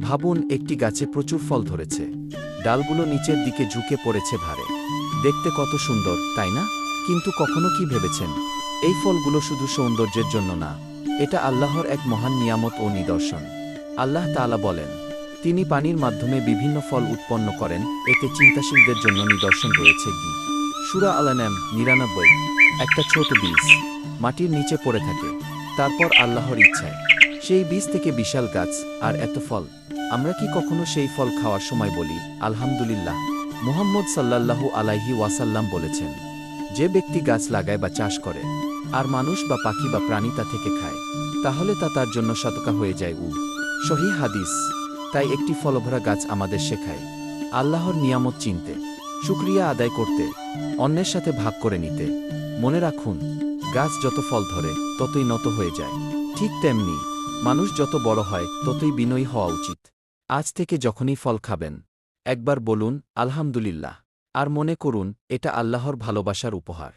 ভাবুন, একটি গাছে প্রচুর ফল ধরেছে। ডালগুলো নিচের দিকে ঝুঁকে পড়েছে ভারে। দেখতে কত সুন্দর, তাই না? কিন্তু কখনো কি ভেবেছেন, এই ফলগুলো শুধু সৌন্দর্যের জন্য না, এটা আল্লাহর এক মহান নিয়ামত ও নিদর্শন। আল্লাহ তাআলা বলেন, তিনি পানির মাধ্যমে বিভিন্ন ফল উৎপন্ন করেন, এতে চিন্তাশীলদের জন্য নিদর্শন রয়েছে। সূরা আল-আনআম ৯৯। একটা ছোট বীজ মাটির নিচে পড়ে থাকে, তারপর আল্লাহর ইচ্ছায় সেই বীজ থেকে বিশাল গাছ, আর এত ফল। আমরা কি কখনো সেই ফল খাওয়ার সময় বলি, আলহামদুলিল্লাহ? মুহাম্মদ সাল্লাল্লাহু আলাইহি ওয়াসাল্লাম বলেছেন, যে ব্যক্তি গাছ লাগায় বা চাষ করে, আর মানুষ বা পাখি বা প্রাণী তা থেকে খায়, তাহলে তা তার জন্য সদকা হয়ে যায়। সহিহ হাদিস। তাই একটি ফলভরা গাছ আমাদের শেখায় আল্লাহর নিয়ামত চিনতে, শুকরিয়া আদায় করতে, অন্যের সাথে ভাগ করে নিতে। মনে রাখুন, গাছ যত ফল ধরে ততই নত হয়ে যায়। ঠিক তেমনি মানুষ যত বড় হয় ততই বিনয়ী হওয়া উচিত। আজ থেকে যখনই ফল খাবেন, একবার বলুন আলহামদুলিল্লাহ, আর মনে করুন এটা আল্লাহর ভালোবাসার উপহার।